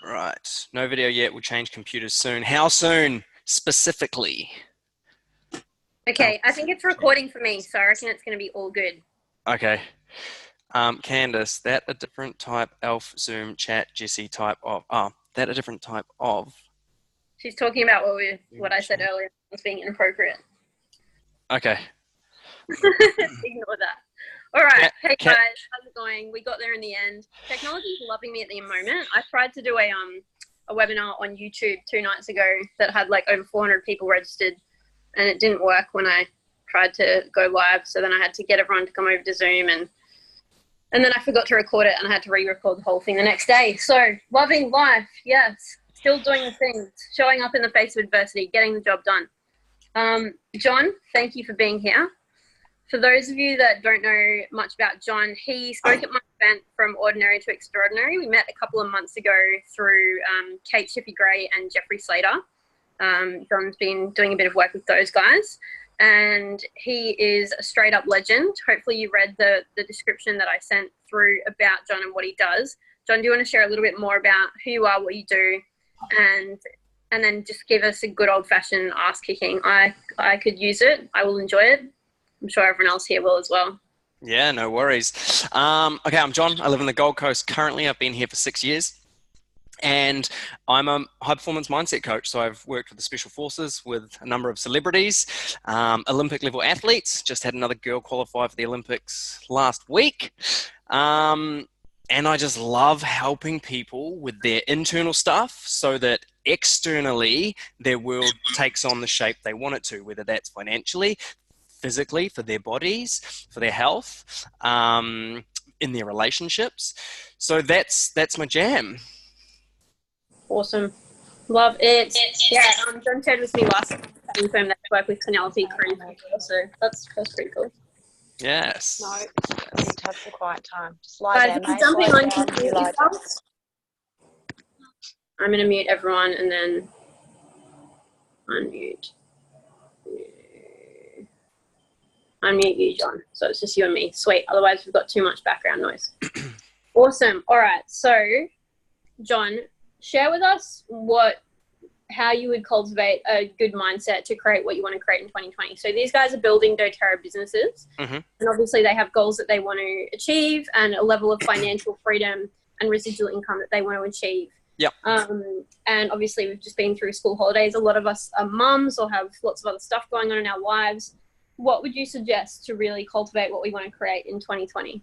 Right. No video yet. We'll change computers soon. How soon, specifically? Okay, I think it's recording for me, so I reckon it's going to be all good. Okay. Candace, that a different type Elf Zoom chat Jesse type of that a different type of. She's talking about what I said earlier was being inappropriate. Okay. Ignore that. All right. Hey guys, how's it going? We got there in the end. Technology's loving me at the moment. I tried to do a webinar on YouTube 2 nights ago that had like over 400 people registered, and it didn't work when I tried to go live. So then I had to get everyone to come over to Zoom, and then I forgot to record it, and I had to re-record the whole thing the next day. So loving life, yes. Still doing the things, showing up in the face of adversity, getting the job done. John, thank you for being here. For those of you that don't know much about John, he spoke at my event From Ordinary to Extraordinary. We met a couple of months ago through Kate Shippey-Gray and Jeffrey Slater. John's been doing a bit of work with those guys, and he is a straight up legend. Hopefully you read the description that I sent through about John and what he does. John, do you want to share a little bit more about who you are, what you do, and then just give us a good old-fashioned ass kicking? I could use it. I will enjoy it. I'm sure everyone else here will as well. Yeah, no worries. Okay, I'm John. I live in the Gold Coast currently. I've been here for 6 years. And I'm a high-performance mindset coach. So I've worked with the Special Forces with a number of celebrities, Olympic-level athletes. Just had another girl qualify for the Olympics last week. And I just love helping people with their internal stuff so that externally their world takes on the shape they want it to, whether that's financially, physically, for their bodies, for their health, in their relationships. So that's my jam. Awesome. Love it. Yeah, John shared with me last time confirmed that I work with Penelope Cruz, so that's pretty cool. Yes. No, you need to have some quiet time. Just lie there, mate. Jumping on I'm going to mute everyone and then unmute. Unmute you, John. So it's just you and me. Sweet. Otherwise, we've got too much background noise. Awesome. All right. So, John, share with us how you would cultivate a good mindset to create what you want to create in 2020. So these guys are building doTERRA businesses, and obviously they have goals that they want to achieve and a level of financial freedom and residual income that they want to achieve. Yep. And obviously we've just been through school holidays. A lot of us are mums or have lots of other stuff going on in our lives. What would you suggest to really cultivate what we want to create in 2020?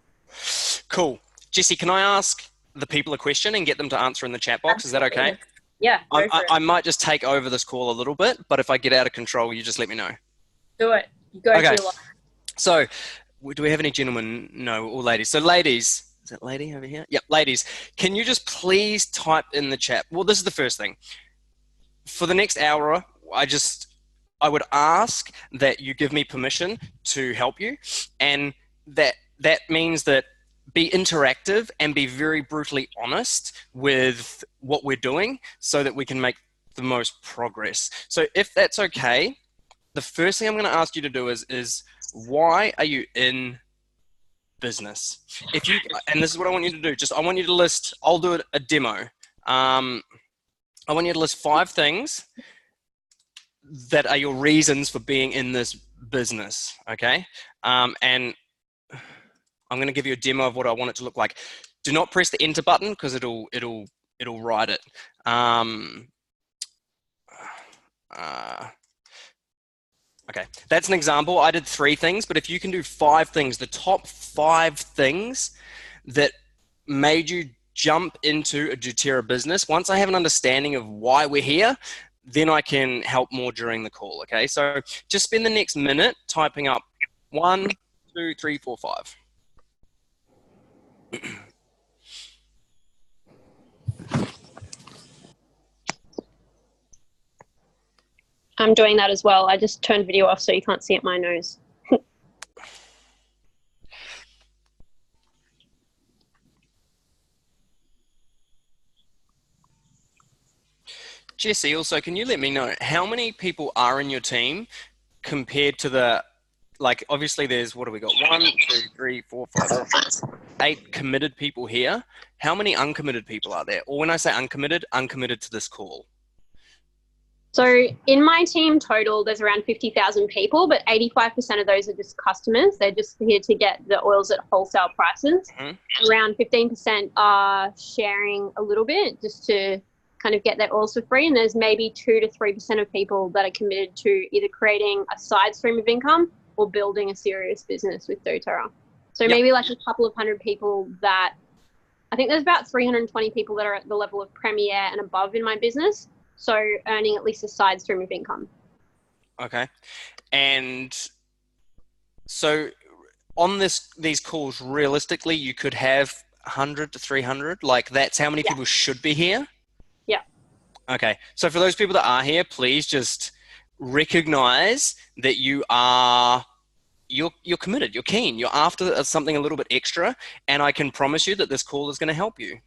Cool. Jesse, can I ask the people a question and get them to answer in the chat box? Absolutely. Is that okay? Yeah. I might just take over this call a little bit, but if I get out of control, you just let me know. Do it. Go to your life. So, do we have any gentlemen? No, or ladies. So, ladies, is that lady over here? Yep, ladies. Can you just please type in the chat? Well, this is the first thing. For the next hour, I would ask that you give me permission to help you, and that means that be interactive and be very brutally honest with what we're doing so that we can make the most progress. So if that's okay, the first thing I'm going to ask you to do is why are you in business? And this is what I want you to do. I want you to list, I'll do a demo. I want you to list 5 things that are your reasons for being in this business. Okay. And I'm going to give you a demo of what I want it to look like. Do not press the enter button because it'll write it. Okay, that's an example. I did 3 things, but if you can do 5 things, the top 5 things that made you jump into a doTERRA business, once I have an understanding of why we're here, then I can help more during the call. Okay, so just spend the next minute typing up 1, 2, 3, 4, 5. I'm doing that as well. I just turned video off so you can't see at my nose. Jesse, also, can you let me know how many people are in your team compared to the like obviously there's, what do we got? 1, 2, 3, 4, 5, 8 committed people here. How many uncommitted people are there? Or when I say uncommitted to this call. So in my team total, there's around 50,000 people, but 85% of those are just customers. They're just here to get the oils at wholesale prices. Mm-hmm. Around 15% are sharing a little bit just to kind of get their oils for free. And there's maybe 2 to 3% of people that are committed to either creating a side stream of income or building a serious business with doTERRA. So maybe like a couple of hundred people that, I think there's about 320 people that are at the level of Premier and above in my business. So earning at least a side stream of income. Okay. And so on these calls, realistically, you could have 100 to 300. Like that's how many people should be here? Yeah. Okay. So for those people that are here, please just recognize that you're committed, you're keen, you're after something a little bit extra. And I can promise you that this call is going to help you.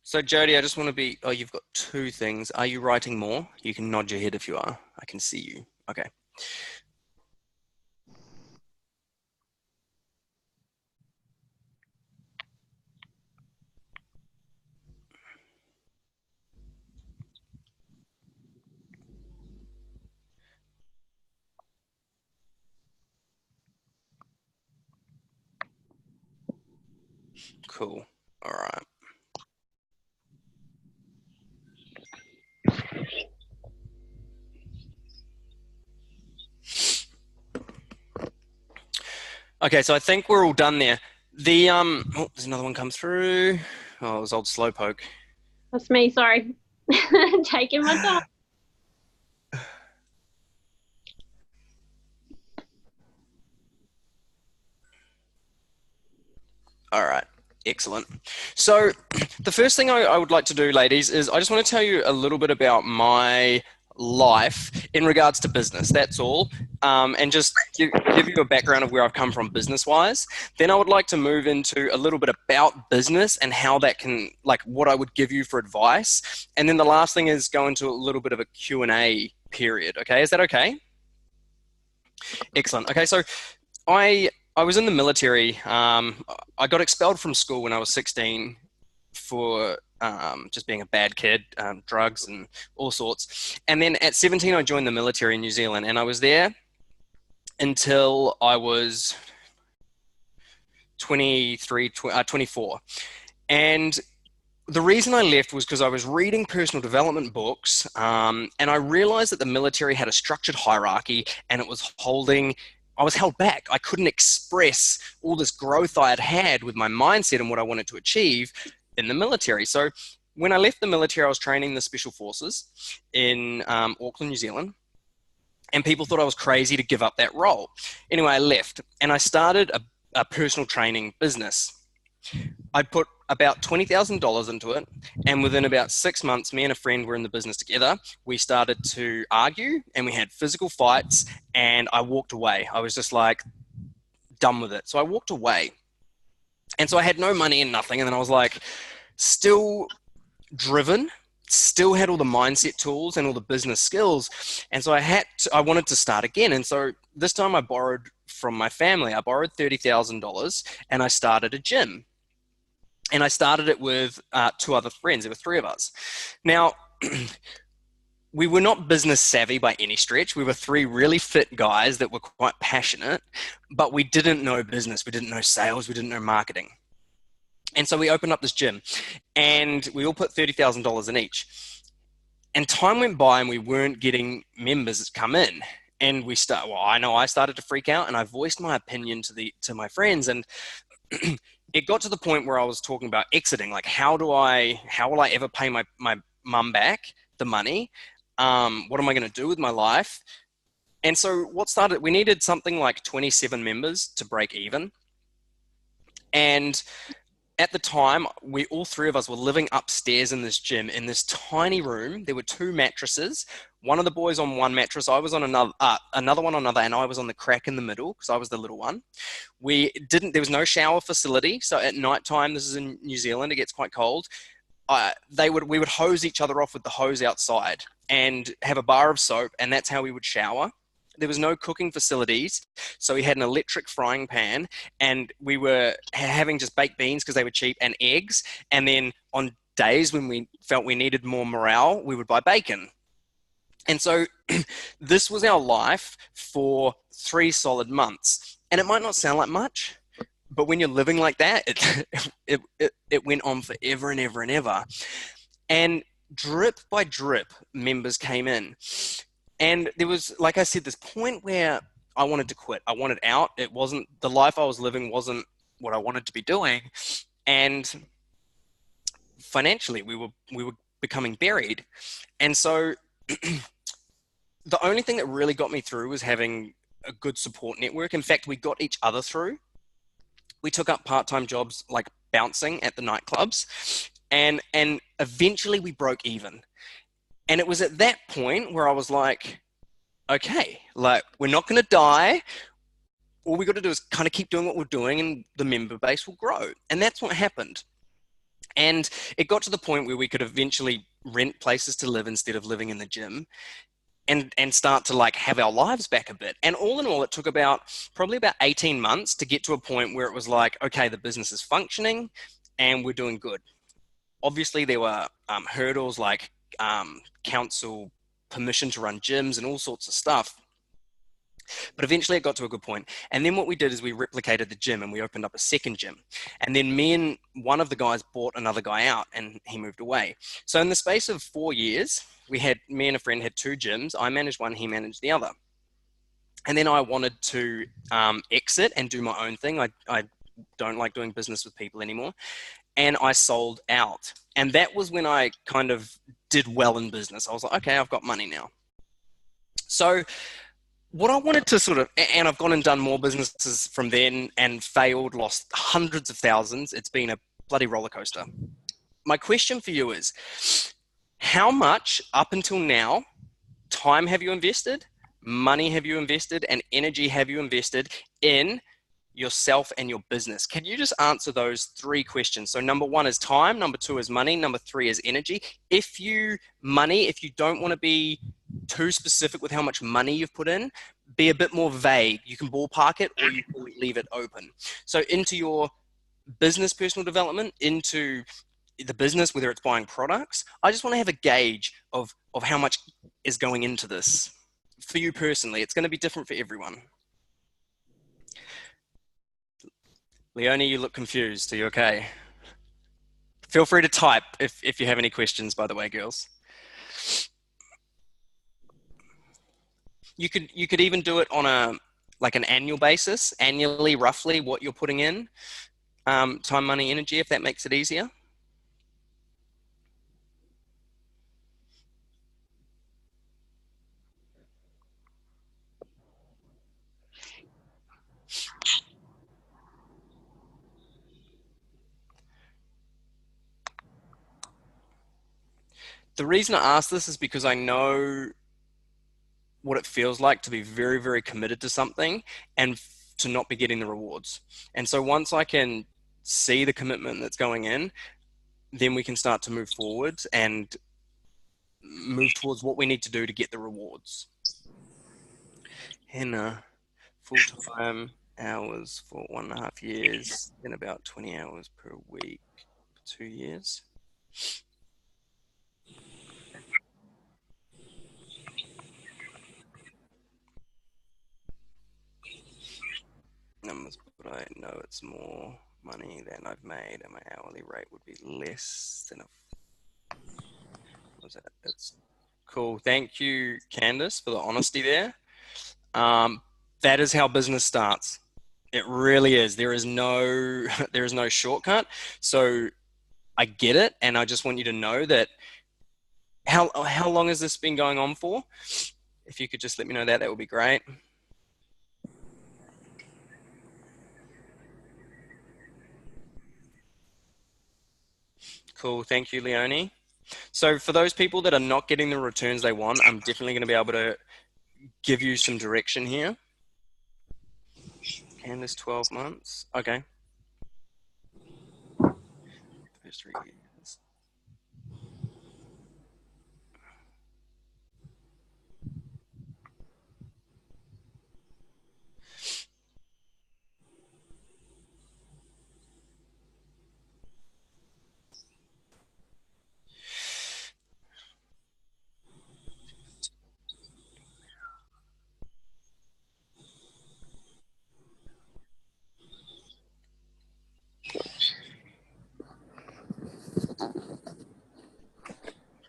So Jody, I just want to be, oh, you've got 2 things. Are you writing more? You can nod your head if you are. I can see you. Okay. Cool. All right. Okay, so I think we're all done there. The oh, there's another one come through. Oh, it was old Slowpoke. That's me, sorry. Taking my time. All right, excellent. So the first thing I would like to do, ladies, is I just want to tell you a little bit about my life in regards to business. That's all. And just give you a background of where I've come from business-wise. Then I would like to move into a little bit about business and how that can, like what I would give you for advice. And then the last thing is go into a little bit of a Q&A period. Okay, is that okay? Excellent. Okay, so I was in the military. I got expelled from school when I was 16 for just being a bad kid, drugs and all sorts. And then at 17, I joined the military in New Zealand, and I was there until I was 24. And the reason I left was because I was reading personal development books, and I realized that the military had a structured hierarchy, and I was held back. I couldn't express all this growth I had with my mindset and what I wanted to achieve in the military. So when I left the military, I was training the Special Forces in Auckland, New Zealand, and people thought I was crazy to give up that role. Anyway, I left, and I started a personal training business. I put about $20,000 into it, and within about 6 months, me and a friend were in the business together. We started to argue, and we had physical fights, and I walked away. I was just like, done with it. So I walked away. And so I had no money and nothing, and then I was like, still driven, still had all the mindset tools and all the business skills, and so I wanted to start again. And so this time I borrowed from my family. I borrowed $30,000, and I started a gym. And I started it with 2 other friends. There were 3 of us. Now, we were not business savvy by any stretch. We were 3 really fit guys that were quite passionate, but we didn't know business. We didn't know sales. We didn't know marketing. And so we opened up this gym, and we all put $30,000 in each. And time went by, and we weren't getting members come in. And I started to freak out, and I voiced my opinion to my friends, and it got to the point where I was talking about exiting. Like, how will I ever pay my mum back the money? What am I going to do with my life? And so what started, we needed something like 27 members to break even. And at the time, all three of us were living upstairs in this gym, in this tiny room. There were 2 mattresses. One of the boys on one mattress, I was on another one on another, and I was on the crack in the middle because I was the little one. There was no shower facility. So at nighttime, this is in New Zealand, it gets quite cold. We would hose each other off with the hose outside and have a bar of soap, and that's how we would shower. There was no cooking facilities, so we had an electric frying pan, and we were having just baked beans because they were cheap, and eggs. And then on days when we felt we needed more morale, we would buy bacon. And so this was our life for 3 solid months. And it might not sound like much, but when you're living like that, it went on forever and ever and ever. And drip by drip, members came in. And there was, like I said, this point where I wanted to quit. I wanted out. It wasn't, the life I was living wasn't what I wanted to be doing. And financially, we were becoming buried. And so the only thing that really got me through was having a good support network. In fact, we got each other through. We took up part-time jobs like bouncing at the nightclubs. And eventually we broke even. And it was at that point where I was like, okay, like we're not going to die. All we got to do is kind of keep doing what we're doing and the member base will grow. And that's what happened. And it got to the point where we could eventually rent places to live instead of living in the gym and start to like have our lives back a bit. And all in all, it took probably about 18 months to get to a point where it was like, okay, the business is functioning and we're doing good. Obviously there were hurdles like council permission to run gyms and all sorts of stuff. But eventually it got to a good point. And then what we did is we replicated the gym and we opened up a second gym. And then me and one of the guys bought another guy out and he moved away. So in the space of 4 years, me and a friend had 2 gyms. I managed one, he managed the other. And then I wanted to exit and do my own thing. I don't like doing business with people anymore. And I sold out. And that was when I kind of did well in business. I was like, okay, I've got money now. So what I wanted to sort of, and I've gone and done more businesses from then and failed, lost hundreds of thousands. It's been a bloody roller coaster. My question for you is, how much up until now time have you invested, money have you invested, and energy have you invested in yourself and your business? Can you just answer those 3 questions? So number 1 is time, number 2 is money, number 3 is energy. If you don't want to be too specific with how much money you've put in, be a bit more vague. You can ballpark it or you can leave it open. So into your business, personal development, into the business, whether it's buying products, I just want to have a gauge of how much is going into this for you personally. It's going to be different for everyone. Leonie, you look confused. Are you okay? Feel free to type if you have any questions, by the way, girls. You could even do it on an annual basis, annually, roughly what you're putting in, time, money, energy, if that makes it easier. The reason I ask this is because I know what it feels like to be very, very committed to something and to not be getting the rewards. And so once I can see the commitment that's going in, then we can start to move forward and move towards what we need to do to get the rewards. Henna, full-time hours for 1.5 years, then about 20 hours per week for 2 years. Numbers, but I know it's more money than I've made, and my hourly rate would be less than what was that? That's cool. Thank you, Candice, for the honesty there. That is how business starts. It really is. There is no shortcut. So I get it, and I just want you to know that how long has this been going on for? If you could just let me know that, that would be great. Cool. Thank you, Leonie. So for those people that are not getting the returns they want, I'm definitely going to be able to give you some direction here. And this 12 months. Okay. First 3 years.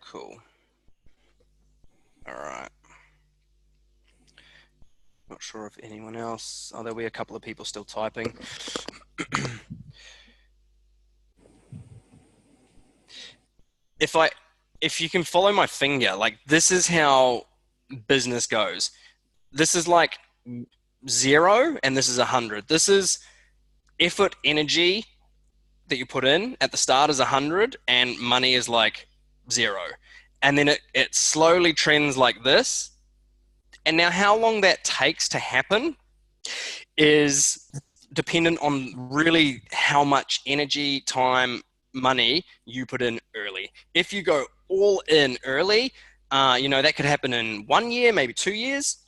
Cool. All right. Not sure if anyone else. Oh, there'll be a couple of people still typing. If you can follow my finger, like this is how business goes. This is like 0 and this is 100. This is effort, energy that you put in at the start is 100 and money is like 0. And then it slowly trends like this. And now how long that takes to happen is dependent on really how much energy, time, money you put in early. If you go all in early, that could happen in 1 year, maybe 2 years.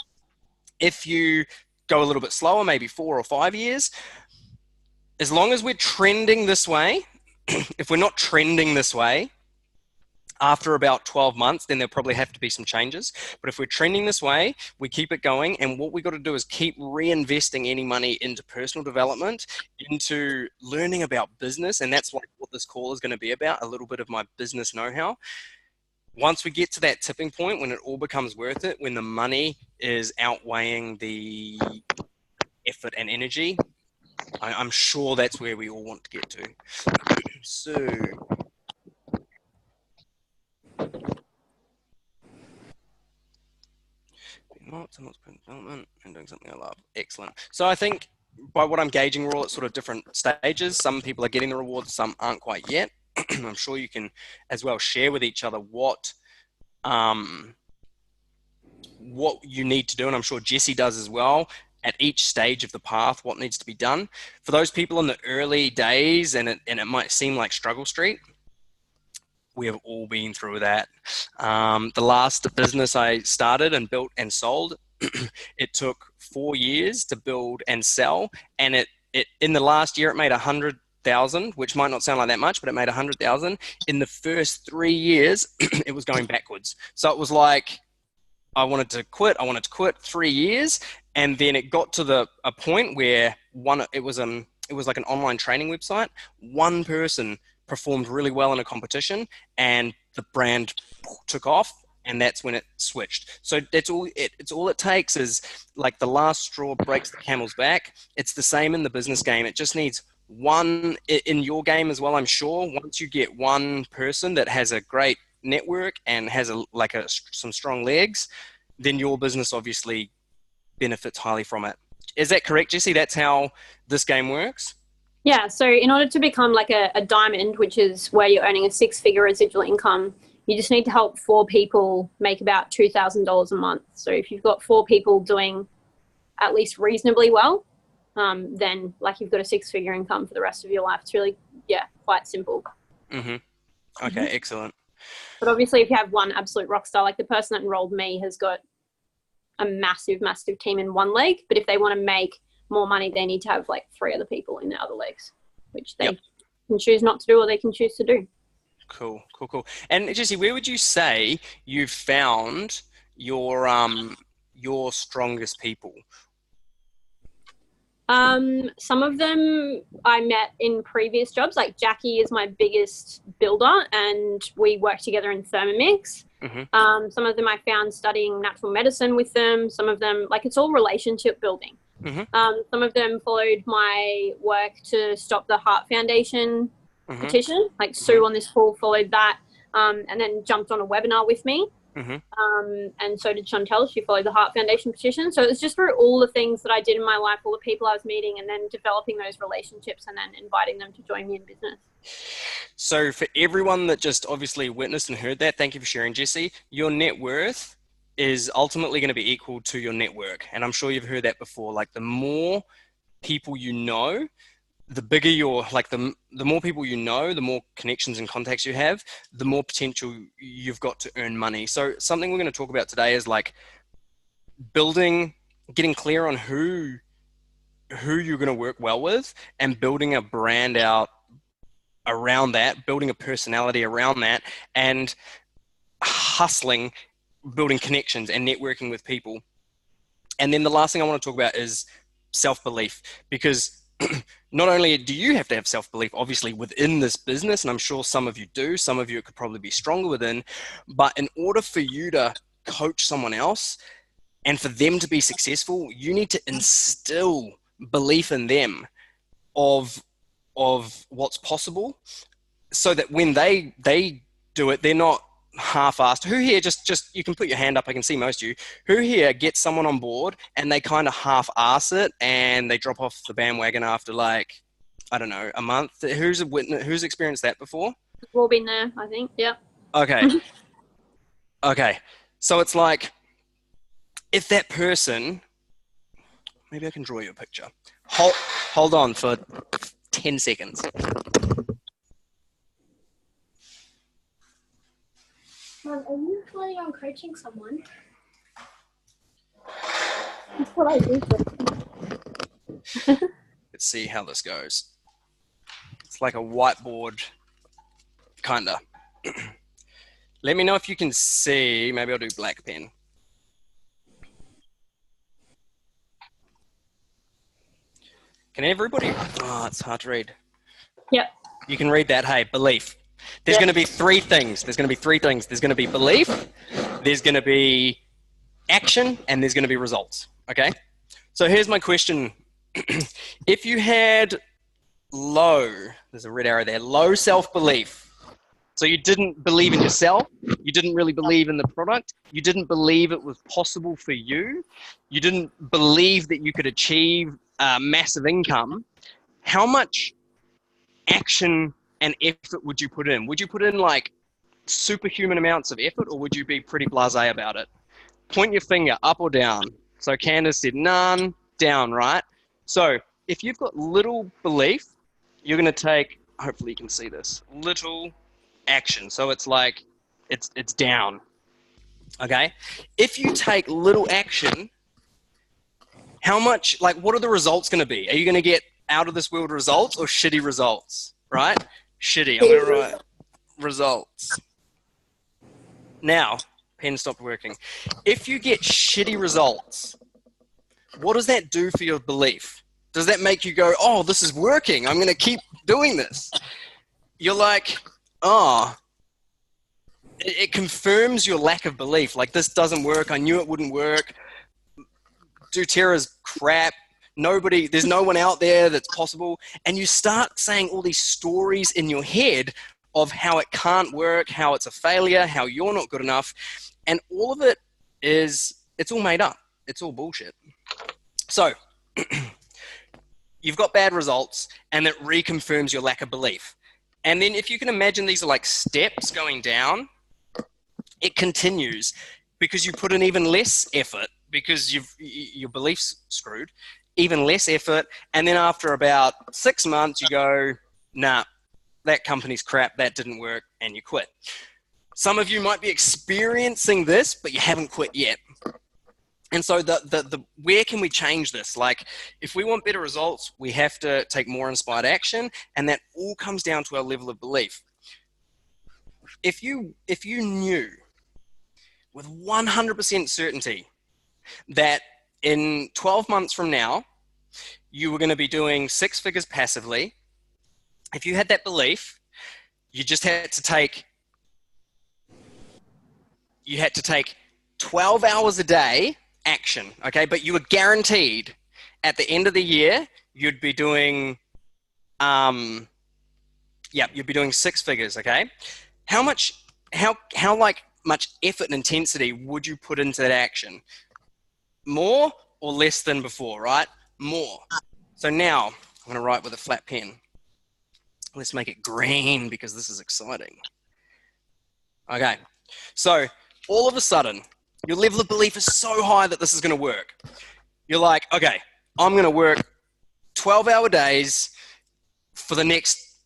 If you go a little bit slower, maybe 4 or 5 years. As long as we're trending this way, if we're not trending this way, after about 12 months, then there'll probably have to be some changes. But if we're trending this way, we keep it going. And what we got to do is keep reinvesting any money into personal development, into learning about business. And that's like what this call is going to be about, a little bit of my business know-how. Once we get to that tipping point, when it all becomes worth it, when the money is outweighing the effort and energy, I'm sure that's where we all want to get to. So, development and doing something I love. Excellent. So I think by what I'm gauging, we're all at sort of different stages. Some people are getting the rewards, some aren't quite yet. I'm sure you can as well share with each other what you need to do, and I'm sure Jesse does as well, at each stage of the path, what needs to be done. For those people in the early days, and it might seem like struggle street, we have all been through that. The last business I started and built and sold, it took 4 years to build and sell, and it in the last year it made 100,000, which might not sound like that much, but it made 100,000. In the first 3 years, it was going backwards. So it was like I wanted to quit 3 years, and then it got to a point where it was like an online training website. One person performed really well in a competition and the brand took off, and that's when it switched. So that's all it takes is like the last straw breaks the camel's back. It's the same in the business game. It just needs one in your game as well. I'm sure once you get one person that has a great network and has some strong legs, then your business obviously benefits highly from it. Is that correct, Jesse? That's how this game works? Yeah, so in order to become like a diamond, which is where you're earning a 6-figure residual income, you just need to help 4 people make about $2,000 a month. So if you've got 4 people doing at least reasonably well, then like you've got a 6-figure income for the rest of your life. It's really, quite simple. Mm-hmm. Okay, excellent. But obviously if you have one absolute rock star, like the person that enrolled me has got a massive, massive team in one leg. But if they want to make more money, they need to have like 3 other people in the other legs, which they can choose not to do or they can choose to do. Cool. And Jesse, where would you say you found your strongest people? Some of them I met in previous jobs. Like Jackie is my biggest builder and we work together in Thermomix. Mm-hmm. Some of them I found studying natural medicine with them. Some of them, like it's all relationship building. Mm-hmm. Some of them followed my work to stop the Heart Foundation petition. Like Sue on this call followed that and then jumped on a webinar with me. And so did Chantel. She followed the Heart Foundation petition. So it's just through all the things that I did in my life, all the people I was meeting, and then developing those relationships and then inviting them to join me in business. So for everyone that just obviously witnessed and heard that, thank you for sharing, Jessie. Your net worth is ultimately going to be equal to your network. And I'm sure you've heard that before. Like the more people you know, the bigger your, like the more people you know, the more connections and contacts you have, the more potential you've got to earn money. So something we're going to talk about today is like getting clear on who you're going to work well with and building a brand out around that, building a personality around that, and hustling, building connections and networking with people. And then the last thing I want to talk about is self-belief, because not only do you have to have self-belief, obviously, within this business, and I'm sure some of you do, some of you it could probably be stronger within, but in order for you to coach someone else and for them to be successful, you need to instill belief in them of what's possible, so that when they do it, they're not half-assed. Who here, just you can put your hand up, I can see most of you, who here gets someone on board and they kind of half-ass it and they drop off the bandwagon after, like, I don't know, a month? Who's experienced that before? We've all been there, I think. Yeah. Okay. Okay, so it's like, if that person, maybe I can draw you a picture. Hold on for 10 seconds. Mom, are you planning on coaching someone? That's what I do. Let's see how this goes. It's like a whiteboard, kinda. Let me know if you can see. Maybe I'll do black pen. Can everybody? Oh, it's hard to read. Yep. You can read that. Hey, belief. There's going to be three things. There's going to be three things. There's going to be belief, there's going to be action, and there's going to be results. Okay? So here's my question. If you had there's a red arrow there, low self-belief, so you didn't believe in yourself, you didn't really believe in the product, you didn't believe it was possible for you, you didn't believe that you could achieve massive income, how much action and effort would you put in? Would you put in like superhuman amounts of effort, or would you be pretty blasé about it? Point your finger up or down. So Candace said none, down, right? So if you've got little belief, you're going to take, hopefully you can see this, little action. So it's like, it's down, okay? If you take little action, how much, like, what are the results going to be? Are you going to get out of this world results or shitty results, right? Shitty. I'm going to write results. Now, pen stopped working. If you get shitty results, what does that do for your belief? Does that make you go, oh, this is working, I'm going to keep doing this? You're like, oh, it confirms your lack of belief. Like, this doesn't work. I knew it wouldn't work. doTERRA's crap. There's no one out there that's possible. And you start saying all these stories in your head of how it can't work, how it's a failure, how you're not good enough. And all of it it's all made up. It's all bullshit. So you've got bad results, and it reconfirms your lack of belief. And then if you can imagine these are like steps going down, it continues because you put in even less effort because your belief's screwed, even less effort. And then after about 6 months, you go, nah, that company's crap, that didn't work, and you quit. Some of you might be experiencing this, but you haven't quit yet. And so where can we change this? Like, if we want better results, we have to take more inspired action, and that all comes down to our level of belief. If you knew with 100% certainty that in 12 months from now, you were going to be doing 6 figures passively, if you had that belief, you just had to take 12 hours a day action, okay? But you were guaranteed at the end of the year, you'd be doing, you'd be doing 6 figures, okay? How much effort and intensity would you put into that action? More or less than before, right? More. So now I'm going to write with a flat pen. Let's make it green because this is exciting. Okay. So all of a sudden, your level of belief is so high that this is going to work. You're like, okay, I'm going to work 12-hour days for the next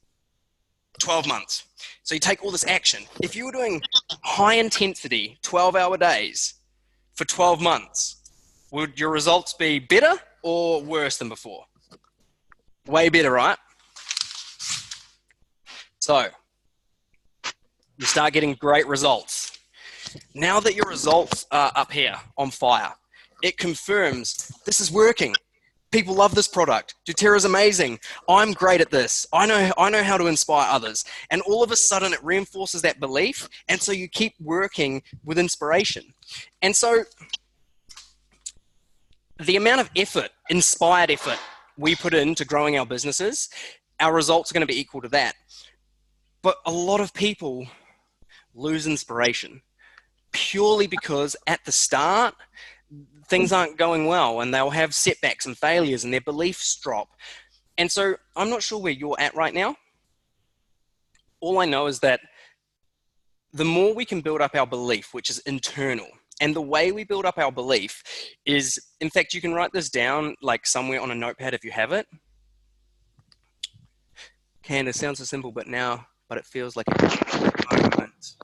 12 months. So you take all this action. If you were doing high intensity 12-hour days for 12 months, would your results be better or worse than before? Way better, right? So you start getting great results. Now that your results are up here on fire, it confirms this is working. People love this product. doTERRA is amazing. I'm great at this. I know how to inspire others. And all of a sudden it reinforces that belief. And so you keep working with inspiration. And so the amount of effort, inspired effort we put into growing our businesses, our results are going to be equal to that. But a lot of people lose inspiration purely because at the start, things aren't going well and they'll have setbacks and failures and their beliefs drop. And so I'm not sure where you're at right now. All I know is that the more we can build up our belief, which is internal, and the way we build up our belief is, in fact, you can write this down like somewhere on a notepad if you have it. And it sounds so simple, but it feels like a moment.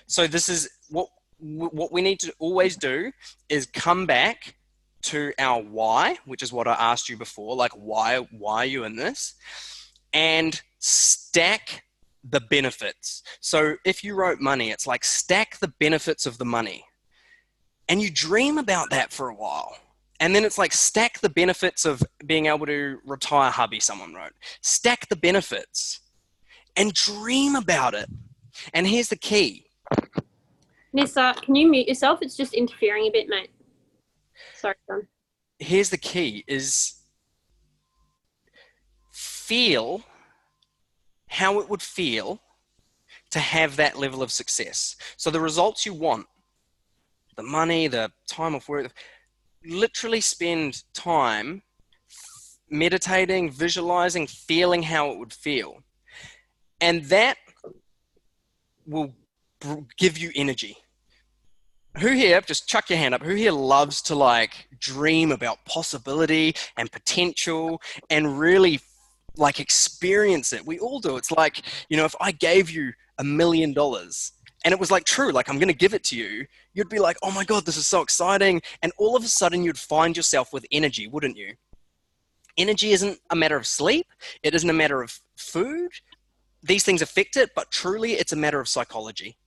So this is what we need to always do is come back to our why, which is what I asked you before, like why are you in this? And stack the benefits. So if you wrote money, it's like stack the benefits of the money. And you dream about that for a while. And then it's like stack the benefits of being able to retire, hubby, someone wrote. Stack the benefits and dream about it. And here's the key. Nessa, can you mute yourself? It's just interfering a bit, mate. Sorry, son. Here's the key is feel how it would feel to have that level of success. So the results you want, the money, the time off work, literally spend time meditating, visualizing, feeling how it would feel. And that will give you energy. Who here, just chuck your hand up, who here loves to like dream about possibility and potential and really like experience it? We all do. It's like, you know, if I gave you $1 million and it was like true, like I'm going to give it to you, you'd be like, oh my God, this is so exciting. And all of a sudden you'd find yourself with energy, wouldn't you? Energy isn't a matter of sleep. It isn't a matter of food. These things affect it, but truly it's a matter of psychology.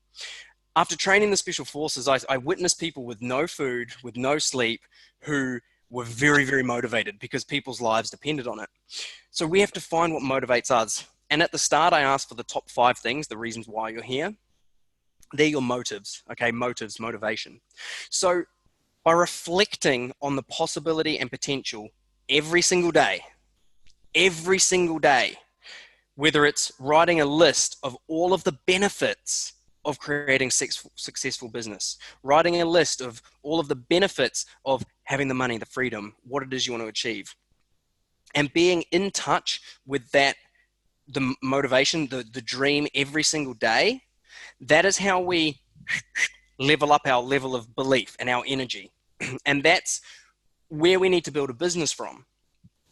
After training the special forces, I witnessed people with no food, with no sleep, who were very, very motivated because people's lives depended on it. So we have to find what motivates us. And at the start, I asked for the top 5 things, the reasons why you're here. They're your motives, okay? Motives, motivation. So by reflecting on the possibility and potential every single day, whether it's writing a list of all of the benefits of creating successful business, writing a list of all of the benefits of having the money, the freedom, what it is you want to achieve, and being in touch with that, the motivation, the dream every single day, that is how we level up our level of belief and our energy. And that's where we need to build a business from.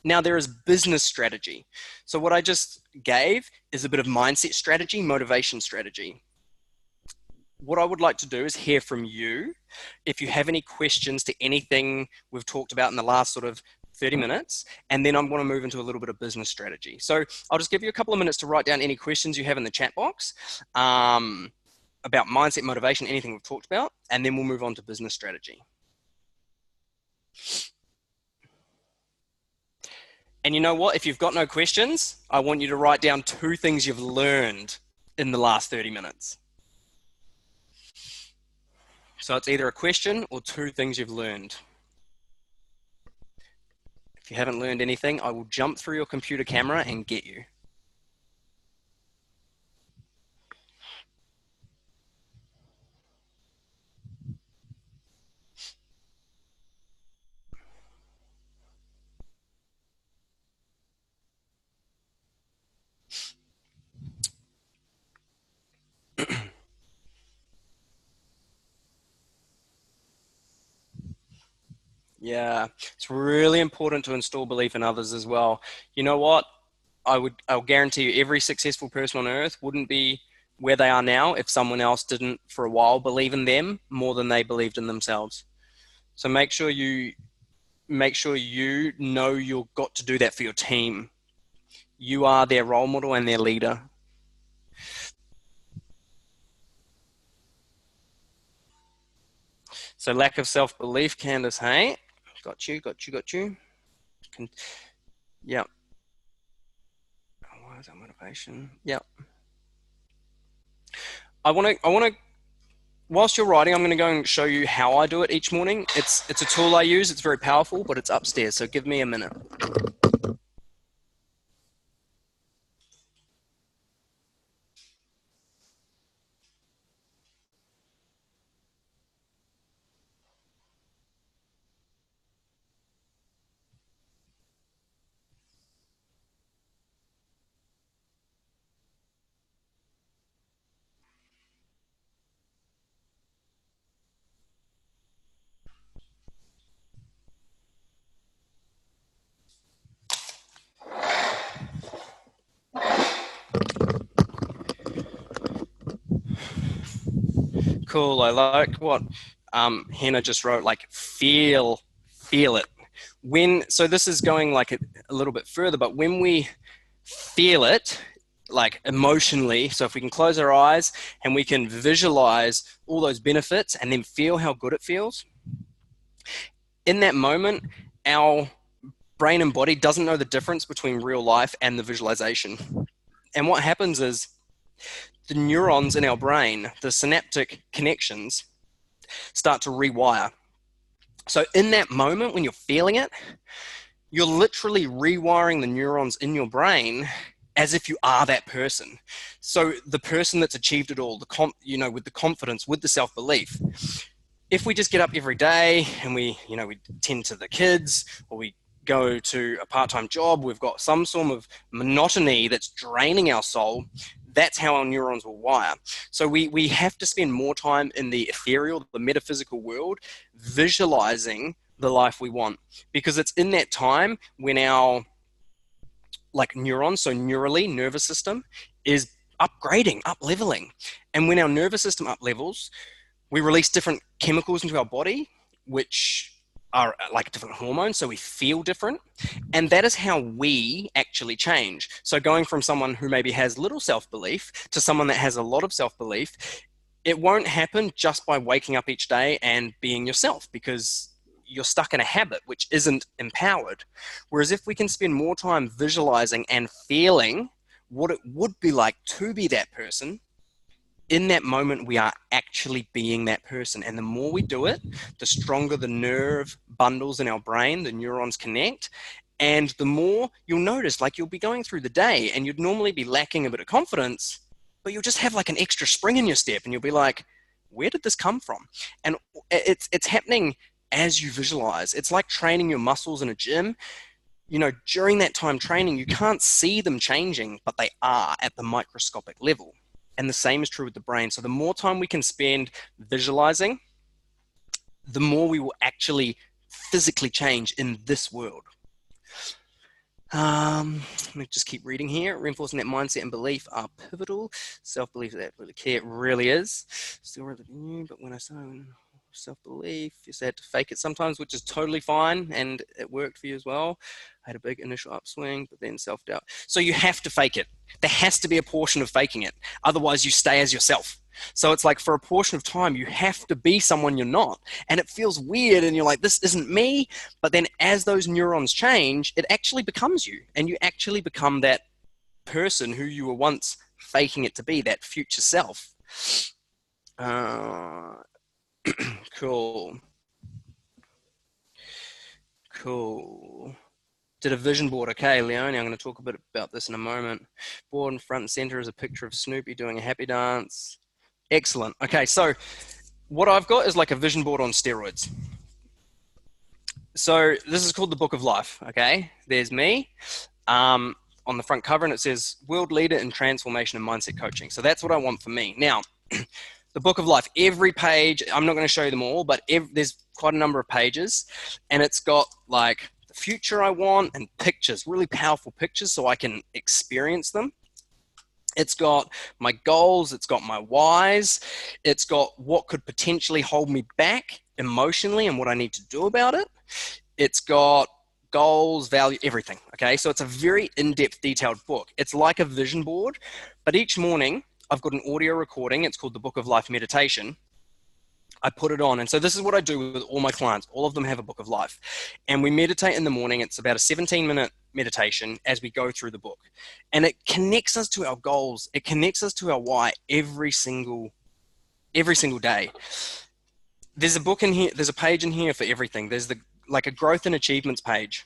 Now there is business strategy. So what I just gave is a bit of mindset strategy, motivation strategy. What I would like to do is hear from you. If you have any questions to anything we've talked about in the last sort of 30 minutes, and then I'm going to move into a little bit of business strategy. So I'll just give you a couple of minutes to write down any questions you have in the chat box about mindset, motivation, anything we've talked about, and then we'll move on to business strategy. And you know what? If you've got no questions, I want you to write down 2 things you've learned in the last 30 minutes. So it's either a question or 2 things you've learned. If you haven't learned anything, I will jump through your computer camera and get you. Yeah, it's really important to install belief in others as well. You know what? I'll guarantee you every successful person on earth wouldn't be where they are now if someone else didn't for a while believe in them more than they believed in themselves. So make sure you know you've got to do that for your team. You are their role model and their leader. So lack of self-belief, Candace, hey? Got you. Yeah. Why is that motivation? Yeah. I want to, whilst you're writing, I'm going to go and show you how I do it each morning. It's a tool I use. It's very powerful, but it's upstairs. So give me a minute. Cool. I like what Hannah just wrote, like feel it. So this is going like a little bit further, but when we feel it, like emotionally, so if we can close our eyes and we can visualize all those benefits and then feel how good it feels, in that moment, our brain and body doesn't know the difference between real life and the visualization. And what happens is the neurons in our brain, the synaptic connections, start to rewire. So in that moment when you're feeling it, you're literally rewiring the neurons in your brain as if you are that person. So the person that's achieved it all, with the confidence, with the self-belief. If we just get up every day and we tend to the kids, or we go to a part-time job, we've got some sort of monotony that's draining our soul, that's how our neurons will wire. So we have to spend more time in the ethereal, the metaphysical world, visualizing the life we want. Because it's in that time when our neurons, so neurally, nervous system, is upgrading, up-leveling. And when our nervous system up-levels, we release different chemicals into our body, which are like different hormones, so we feel different. And that is how we actually change. So going from someone who maybe has little self-belief to someone that has a lot of self-belief, it won't happen just by waking up each day and being yourself, because you're stuck in a habit which isn't empowered. Whereas if we can spend more time visualizing and feeling what it would be like to be that person, in that moment, we are actually being that person. And the more we do it, the stronger the nerve bundles in our brain, the neurons connect. And the more you'll notice, like you'll be going through the day and you'd normally be lacking a bit of confidence, but you'll just have like an extra spring in your step and you'll be like, where did this come from? And it's happening as you visualize. It's like training your muscles in a gym. During that time training, you can't see them changing, but they are at the microscopic level. And the same is true with the brain. So the more time we can spend visualizing, the more we will actually physically change in this world. Let me just keep reading here. Reinforcing that mindset and belief are pivotal. Self-belief, that really key. It really is. Still really new, but when I started self-belief, you had to fake it sometimes, which is totally fine, and it worked for you as well. I had a big initial upswing, but then self-doubt. So you have to fake it. There has to be a portion of faking it. Otherwise, you stay as yourself. So it's like for a portion of time, you have to be someone you're not. And it feels weird, and you're like, this isn't me. But then as those neurons change, it actually becomes you. And you actually become that person who you were once faking it to be, that future self. Cool. Did a vision board. Okay, Leonie, I'm going to talk a bit about this in a moment. Board in front and center is a picture of Snoopy doing a happy dance. Excellent. Okay, so what I've got is like a vision board on steroids. So this is called the Book of Life, okay? There's me on the front cover, and it says World Leader in Transformation and Mindset Coaching. So that's what I want for me. Now, The Book of Life. Every page, I'm not going to show you them all, but there's quite a number of pages, and it's got like the future I want and pictures, really powerful pictures so I can experience them. It's got my goals, it's got my whys, it's got what could potentially hold me back emotionally and what I need to do about it. It's got goals, value, everything, okay? So it's a very in-depth, detailed book. It's like a vision board, but each morning I've got an audio recording. It's called the Book of Life Meditation. I put it on. And so this is what I do with all my clients. All of them have a Book of Life. And we meditate in the morning. It's about a 17-minute meditation as we go through the book. And it connects us to our goals. It connects us to our why every single day. There's a book in here. There's a page in here for everything. There's like a growth and achievements page.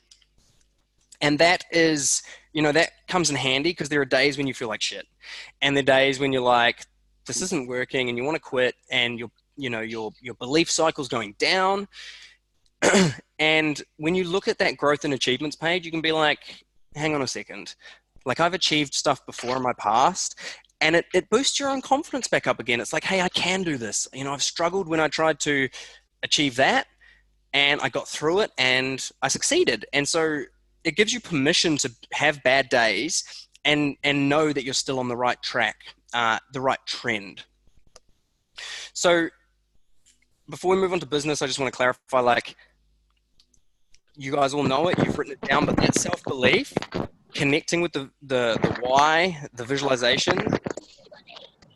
And that is, that comes in handy because there are days when you feel like shit. And there are days when you're like, this isn't working and you want to quit and your belief cycle's going down. And when you look at that growth and achievements page, you can be like, hang on a second. Like, I've achieved stuff before in my past, and it boosts your own confidence back up again. It's like, hey, I can do this. I've struggled when I tried to achieve that, and I got through it and I succeeded. And so it gives you permission to have bad days and know that you're still on the right track, the right trend. So before we move on to business, I just want to clarify, like, you guys all know it, you've written it down, but that self-belief, connecting with the why, the visualization,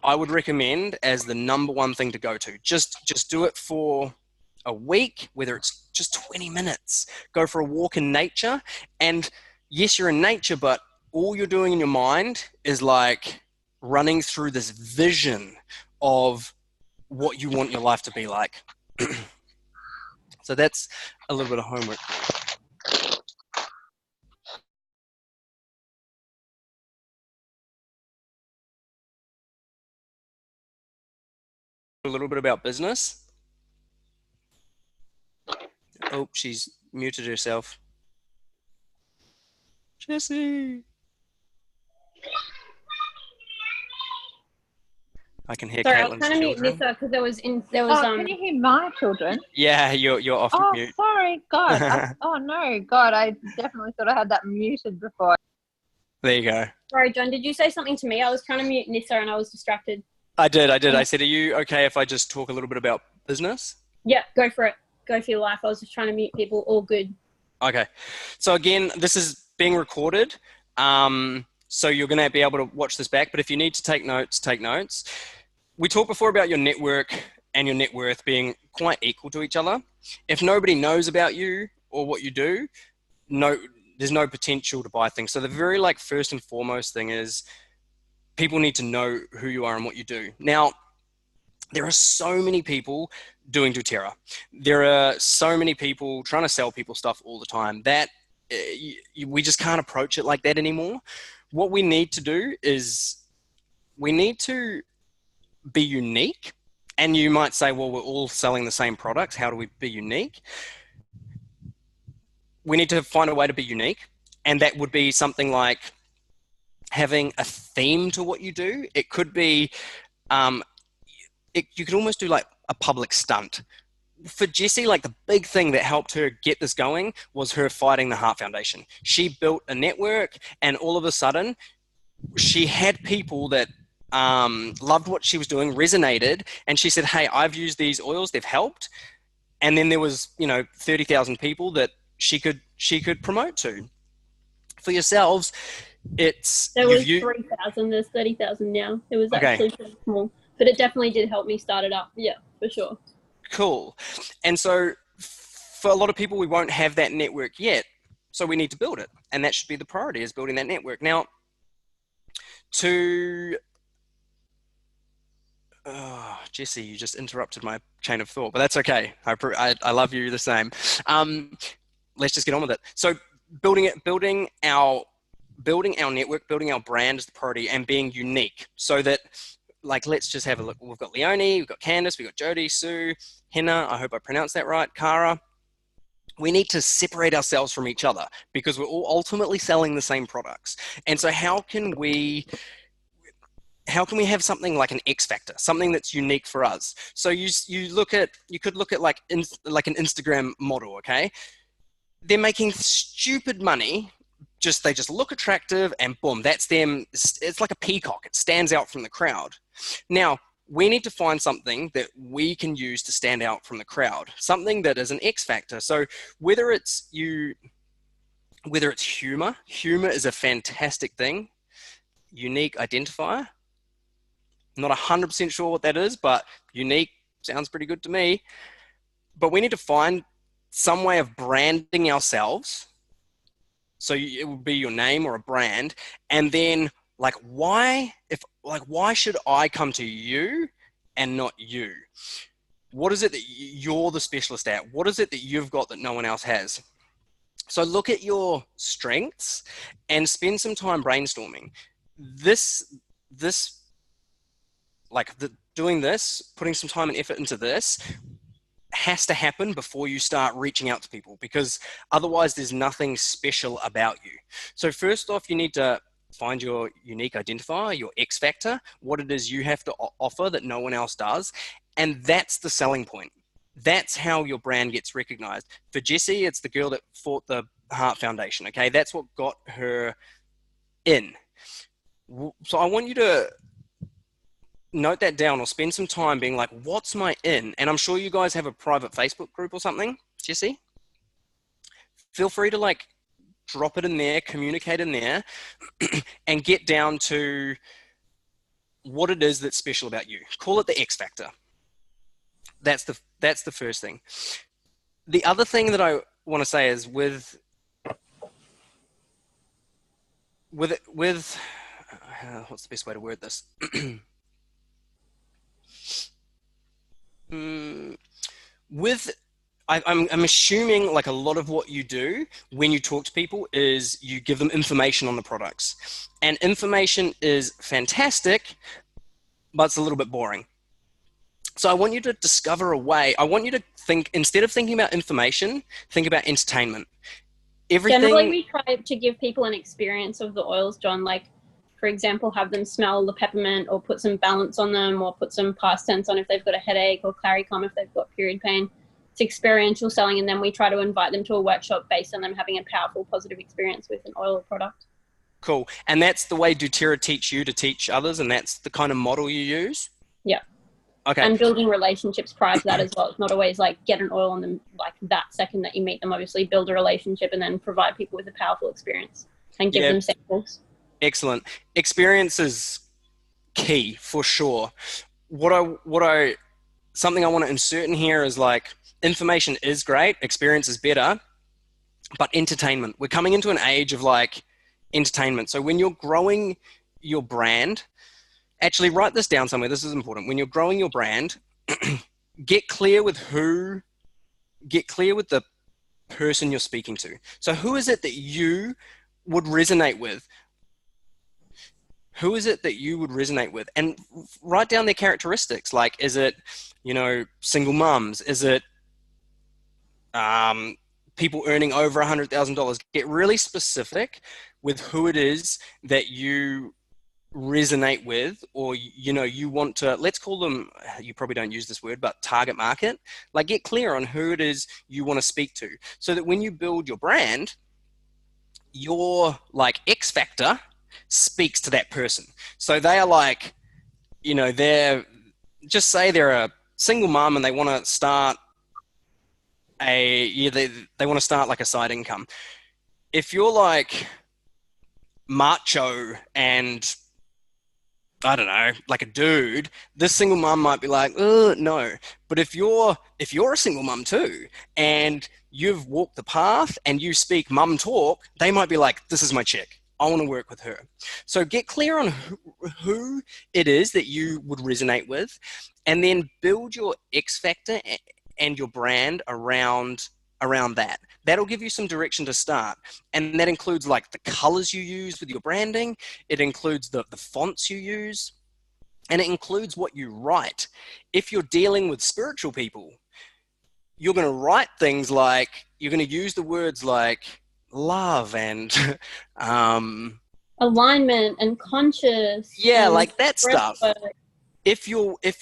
I would recommend as the number one thing to go to. Just do it for a week, whether it's just 20 minutes. Go for a walk in nature. And yes, you're in nature, but all you're doing in your mind is like running through this vision of what you want your life to be like. So that's a little bit of homework. A little bit about business. Oh, she's muted herself. Jessie. I can hear Sorry, Caitlin's I was trying to mute children. Nissa because there was Can you hear my children? Yeah, you're off mute. Sorry, God. No, God, I definitely thought I had that muted before. There you go. Sorry, John, did you say something to me? I was trying to mute Nissa and I was distracted. I did. I said, are you okay if I just talk a little bit about business? Yeah, go for it. Go for your life. I was just trying to mute people. All good. Okay. So again, this is being recorded. So you're going to be able to watch this back. But if you need to take notes, take notes. We talked before about your network and your net worth being quite equal to each other. If nobody knows about you or what you do, there's no potential to buy things. So the very first and foremost thing is people need to know who you are and what you do. Now, there are so many people doing doTERRA. There are so many people trying to sell people stuff all the time that we just can't approach it like that anymore. What we need to do is we need to be unique. And you might say, well, we're all selling the same products. How do we be unique? We need to find a way to be unique. And that would be something like having a theme to what you do. It could be, you could almost do like a public stunt. For Jessie, the big thing that helped her get this going was her fighting the Heart Foundation. She built a network, and all of a sudden, she had people that loved what she was doing, resonated, and she said, hey, I've used these oils, they've helped. And then there was 30,000 people that she could promote to. For yourselves, there was 3,000, there's 30,000 now. It was actually pretty small, but it definitely did help me start it up. Yeah, for sure. Cool. And so for a lot of people, we won't have that network yet, so we need to build it, and that should be the priority, is building that network. Now, Jessie, you just interrupted my chain of thought, but that's okay. I love you the same. Let's just get on with it. So building our network, building our brand is the priority, and being unique, so that, let's just have a look. We've got Leonie, we've got Candice, we've got Jody, Sue, Henna, I hope I pronounced that right, Cara. We need to separate ourselves from each other because we're all ultimately selling the same products. And so how can we how can we have something like an X factor, something that's unique for us? So you could look at like an Instagram model, okay? They're making stupid money. They just look attractive and boom, that's them. It's like a peacock. It stands out from the crowd. Now, we need to find something that we can use to stand out from the crowd, something that is an X factor. So whether it's humor is a fantastic thing. Unique identifier. Not 100% sure what that is, but unique sounds pretty good to me. But we need to find some way of branding ourselves. So it would be your name or a brand. And then why should I come to you and not you? What is it that you're the specialist at? What is it that you've got that no one else has? So look at your strengths and spend some time brainstorming. Doing this, putting some time and effort into this has to happen before you start reaching out to people, because otherwise there's nothing special about you. So first off, you need to find your unique identifier, your X factor, what it is you have to offer that no one else does. And that's the selling point. That's how your brand gets recognized. For Jessie, it's the girl that fought the Heart Foundation, okay? That's what got her in. So I want you to note that down or spend some time being like, what's my in? And I'm sure you guys have a private Facebook group or something, Jessie. Feel free to drop it in there, communicate in there, and get down to what it is that's special about you. Call it the X factor. That's the first thing. The other thing that I want to say is with what's the best way to word this? I'm assuming a lot of what you do when you talk to people is you give them information on the products, and information is fantastic, but it's a little bit boring. So I want you to discover a way. I want you to think, instead of thinking about information, think about entertainment. Generally, we try to give people an experience of the oils, John. For example, have them smell the peppermint, or put some balance on them, or put some past tense on if they've got a headache, or Claricom if they've got period pain. It's experiential selling, and then we try to invite them to a workshop based on them having a powerful, positive experience with an oil or product. Cool. And that's the way doTERRA teach you to teach others, and that's the kind of model you use? Yeah. Okay. And building relationships prior to that as well. It's not always get an oil on them that second that you meet them. Obviously, build a relationship and then provide people with a powerful experience and give them samples. Excellent. Experience is key for sure. Something I want to insert in here is information is great, experience is better, but entertainment. We're coming into an age of entertainment. So when you're growing your brand, actually write this down somewhere. This is important. When you're growing your brand, get clear with the person you're speaking to. So who is it that you would resonate with? Who is it that you would resonate with? And write down their characteristics. Is it, single mums? Is it people earning over $100,000? Get really specific with who it is that you resonate with, or you want to, let's call them, you probably don't use this word, but target market. Get clear on who it is you want to speak to, so that when you build your brand, your X factor speaks to that person. So they are they're, just say they're a single mom and they want to start they want to start a side income. If you're macho and I don't know, a dude, this single mom might be no. But if you're a single mom too, and you've walked the path and you speak mum talk, they might be this is my chick. I want to work with her. So get clear on who it is that you would resonate with, and then build your X factor and your brand around that. That'll give you some direction to start. And that includes the colors you use with your branding. It includes the fonts you use, and it includes what you write. If you're dealing with spiritual people, you're going to write things you're going to use the words love and alignment and conscious. Yeah, and like that breath stuff. work. If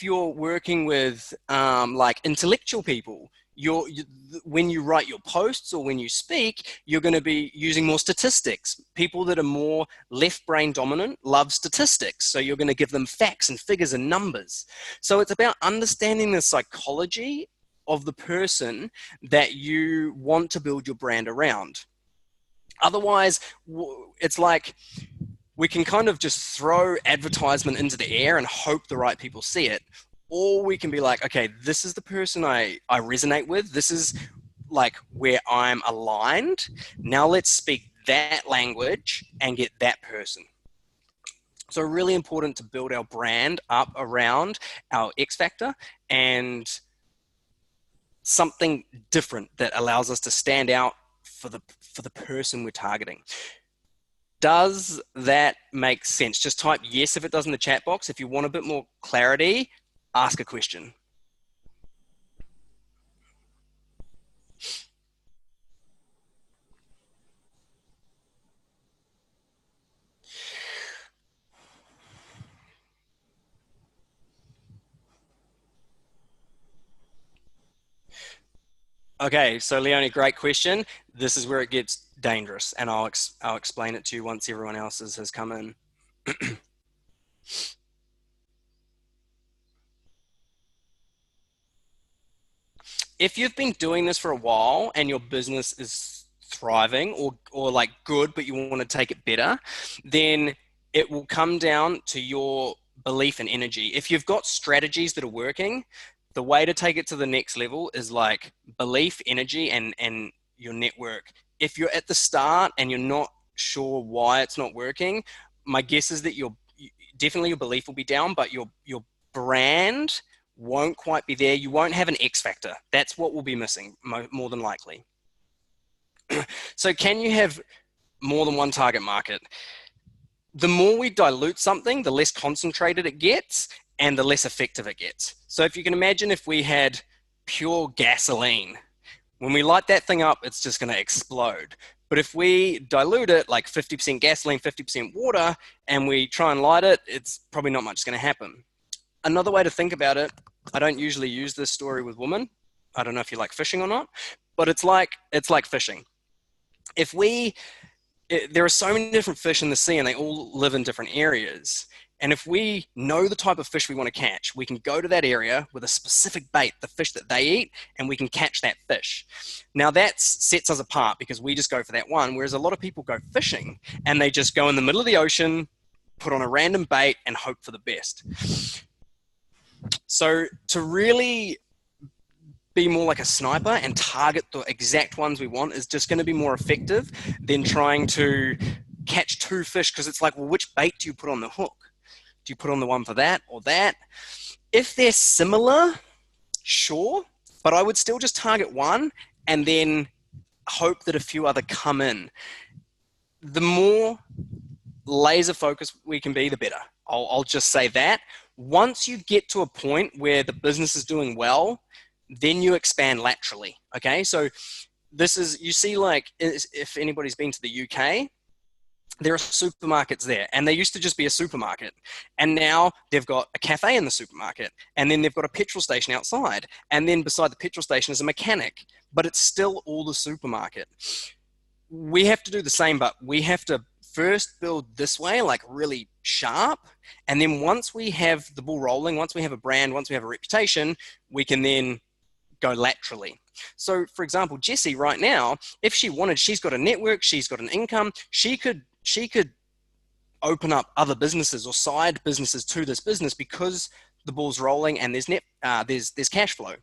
you're working with like intellectual people, when you write your posts or when you speak, you're going to be using more statistics. People that are more left brain dominant love statistics, so you're going to give them facts and figures and numbers. So it's about understanding the psychology of the person that you want to build your brand around. Otherwise, it's like we can kind of just throw advertisement into the air and hope the right people see it. Or we can be like, okay, this is the person I resonate with. This is like where I'm aligned. Now let's speak that language and get that person. So really important to build our brand up around our X factor and something different that allows us to stand out for the person we're targeting. Does that make sense? Just type yes if it does in the chat box. If you want a bit more clarity, ask a question. Okay, so Leonie, great question. This is where it gets dangerous, and I'll explain it to you once everyone else has come in. If you've been doing this for a while and your business is thriving or like good, but you want to take it better, then it will come down to your belief and energy. If you've got strategies that are working, the way to take it to the next level is like belief, energy, and your network. If you're at the start and you're not sure why it's not working, my guess is that definitely your belief will be down, but your brand won't quite be there. You won't have an X factor. That's what will be missing more than likely. So can you have more than one target market? The more we dilute something, the less concentrated it gets and the less effective it gets. So if you can imagine if we had pure gasoline, when we light that thing up, it's just going to explode. But if we dilute it like 50% gasoline, 50% water, and we try and light it, it's probably not much going to happen. Another way to think about it, I don't usually use this story with women. I don't know if you like fishing or not, but it's like fishing. There are so many different fish in the sea and they all live in different areas. And if we know the type of fish we want to catch, we can go to that area with a specific bait, the fish that they eat, and we can catch that fish. Now that sets us apart because we just go for that one, whereas a lot of people go fishing and they just go in the middle of the ocean, put on a random bait and hope for the best. So to really be more like a sniper and target the exact ones we want is just going to be more effective than trying to catch two fish, because it's like, well, which bait do you put on the hook? Do you put on the one for that or that? If they're similar, sure, but I would still just target one and then hope that a few other come in. The more laser focused we can be, the better. I'll just say that. Once you get to a point where the business is doing well, then you expand laterally. Okay, so this is, you see, like if anybody's been to the UK, there are supermarkets there, and they used to just be a supermarket, and now they've got a cafe in the supermarket, and then they've got a petrol station outside, and then beside the petrol station is a mechanic, but it's still all the supermarket. We have to do the same, but we have to first build this way, like really sharp, and then once we have the ball rolling, once we have a brand, once we have a reputation, we can then go laterally. So for example, Jessie right now, if she wanted, she's got a network, she's got an income, she could open up other businesses or side businesses to this business because the ball's rolling and there's cash flow.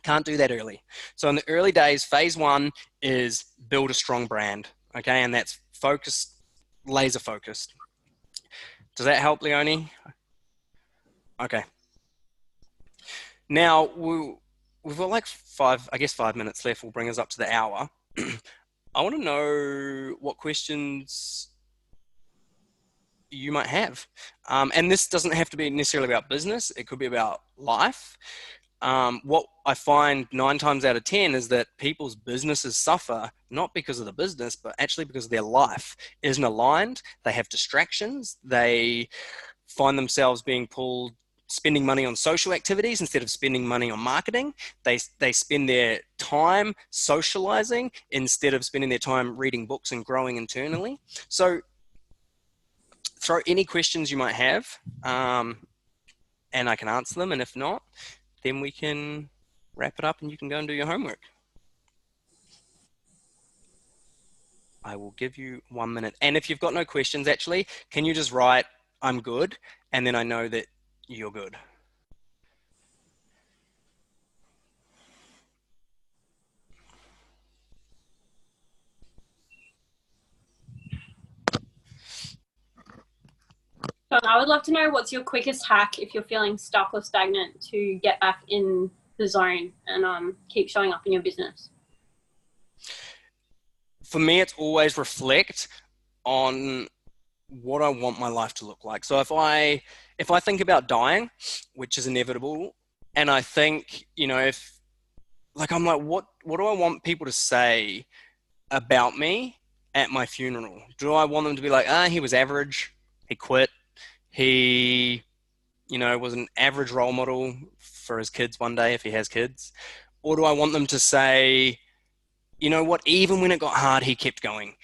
Can't do that early. So in the early days, phase one is build a strong brand, okay? And that's focused, laser focused. Does that help, Leonie? Okay. Now, we've got like 5 minutes left. Will bring us up to the hour. I want to know what questions you might have. And this doesn't have to be necessarily about business. It could be about life. what I find 9 times out of 10 is that people's businesses suffer not because of the business, but actually because their life isn't aligned. They have distractions. They find themselves being pulled, spending money on social activities instead of spending money on marketing. They spend their time socializing instead of spending their time reading books and growing internally. So throw any questions you might have, and I can answer them. And if not, then we can wrap it up and you can go and do your homework. I will give you 1 minute. And if you've got no questions, actually, can you just write, I'm good, and then I know that you're good. John, I would love to know what's your quickest hack if you're feeling stuck or stagnant to get back in the zone and keep showing up in your business. For me, it's always reflect on what I want my life to look like. So if I think about dying, which is inevitable, and I think, I'm like, what do I want people to say about me at my funeral? Do I want them to be like, he was average, he quit, he, was an average role model for his kids one day if he has kids? Or do I want them to say, you know what, even when it got hard, he kept going?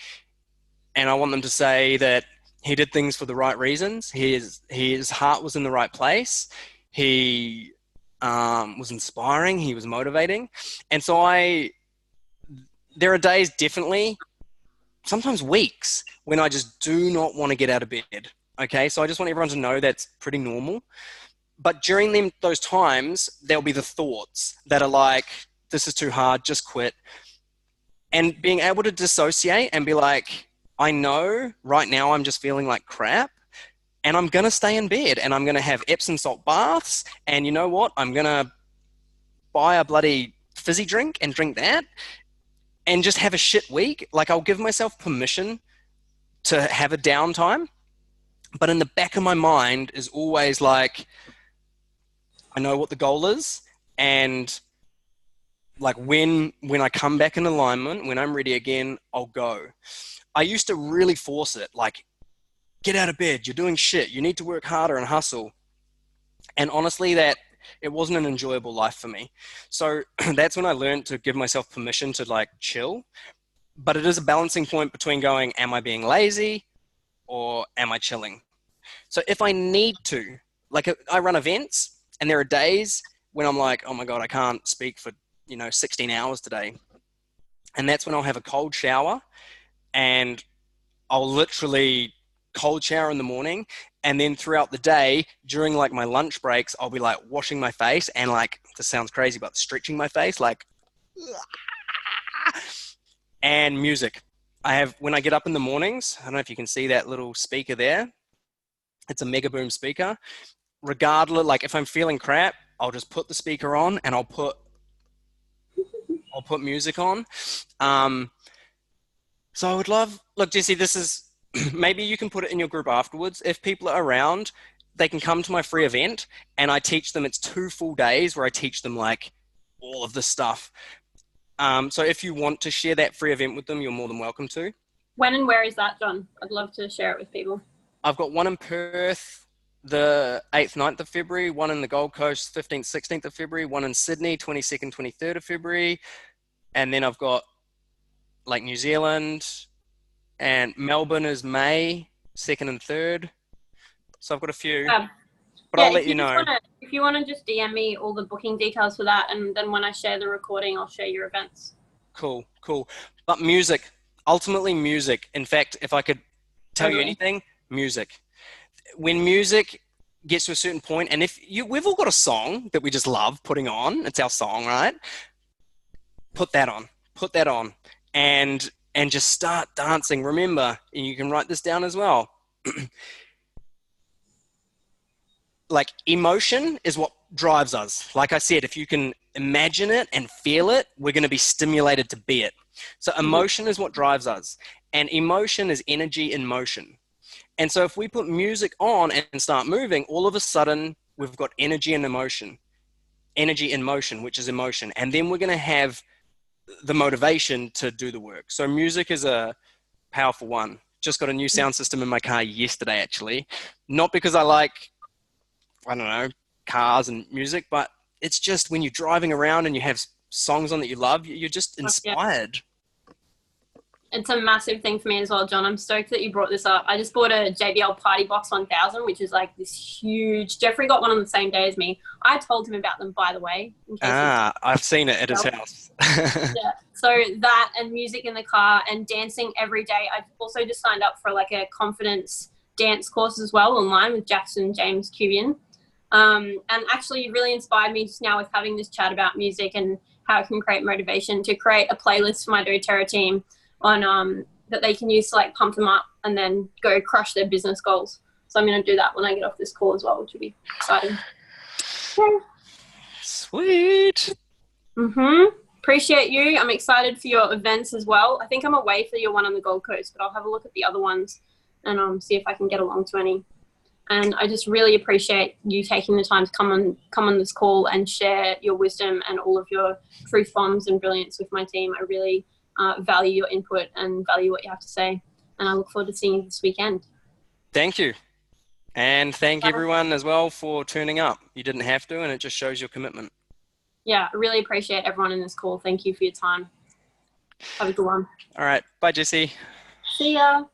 And I want them to say that he did things for the right reasons. His heart was in the right place. He was inspiring. He was motivating. And so there are days, definitely, sometimes weeks, when I just do not want to get out of bed. Okay, so I just want everyone to know that's pretty normal. But during those times, there'll be the thoughts that are like, this is too hard, just quit. And being able to dissociate and be like, I know right now I'm just feeling like crap, and I'm going to stay in bed, and I'm going to have Epsom salt baths, and you know what? I'm going to buy a bloody fizzy drink and drink that and just have a shit week. Like, I'll give myself permission to have a downtime, but in the back of my mind is always like, I know what the goal is, and like when I come back in alignment, when I'm ready again, I'll go. I used to really force it, like, get out of bed, you're doing shit, you need to work harder and hustle. And honestly, that it wasn't an enjoyable life for me. So that's when I learned to give myself permission to like chill. But it is a balancing point between going, am I being lazy or am I chilling? So if I need to, like, I run events, and there are days when I'm like, oh my God, I can't speak for 16 hours today. And that's when I'll have a cold shower, and I'll literally cold shower in the morning. And then throughout the day, during like my lunch breaks, I'll be like washing my face and like, this sounds crazy, but stretching my face, like, and music. When I get up in the mornings, I don't know if you can see that little speaker there. It's a mega boom speaker. Regardless, like if I'm feeling crap, I'll just put the speaker on and I'll put music on. So I would love, look, Jesse, this is, maybe you can put it in your group afterwards. If people are around, they can come to my free event, and I teach them, it's 2 full days where I teach them like all of this stuff. So if you want to share that free event with them, you're more than welcome to. When and where is that, John? I'd love to share it with people. I've got one in Perth, the 8th, 9th of February, one in the Gold Coast, 15th, 16th of February, one in Sydney, 22nd, 23rd of February. And then I've got like New Zealand, and Melbourne is May 2nd and 3rd. So I've got a few, but I'll let you know. If you want to just DM me all the booking details for that, and then when I share the recording, I'll share your events. Cool. But music, ultimately music. In fact, if I could tell you anything, music. When music gets to a certain point, and we've all got a song that we just love putting on, it's our song, right? Put that on, and just start dancing. Remember, and you can write this down as well. Like, emotion is what drives us. Like I said, if you can imagine it and feel it, we're going to be stimulated to be it. So emotion is what drives us, and emotion is energy in motion. And so if we put music on and start moving, all of a sudden we've got energy and emotion. energy in motion, which is emotion. And then we're going to have the motivation to do the work. So music is a powerful one. Just got a new sound system in my car yesterday, actually. Not because I like, I don't know, cars and music, but it's just when you're driving around and you have songs on that you love, you're just inspired. It's a massive thing for me as well, John. I'm stoked that you brought this up. I just bought a JBL Party Box 1000, which is like this huge. Jeffrey got one on the same day as me. I told him about them, by the way. I've seen it at his house. Yeah. So that and music in the car and dancing every day. I've also just signed up for like a confidence dance course as well online with Jackson James Cubian. And actually you really inspired me just now with having this chat about music and how it can create motivation to create a playlist for my doTERRA team on that they can use to like pump them up and then go crush their business goals. So I'm going to do that when I get off this call as well, which will be exciting. Yeah. Sweet. Appreciate you. I'm excited for your events as well. I think I'm away for your one on the Gold Coast, but I'll have a look at the other ones and see if I can get along to any. And I just really appreciate you taking the time to come on this call and share your wisdom and all of your truth bombs and brilliance with my team. I really value your input and value what you have to say. And I look forward to seeing you this weekend. Thank you. And thank everyone as well for turning up. You didn't have to, and it just shows your commitment. Yeah, I really appreciate everyone in this call. Thank you for your time. Have a good one. All right. Bye, Jesse. See ya.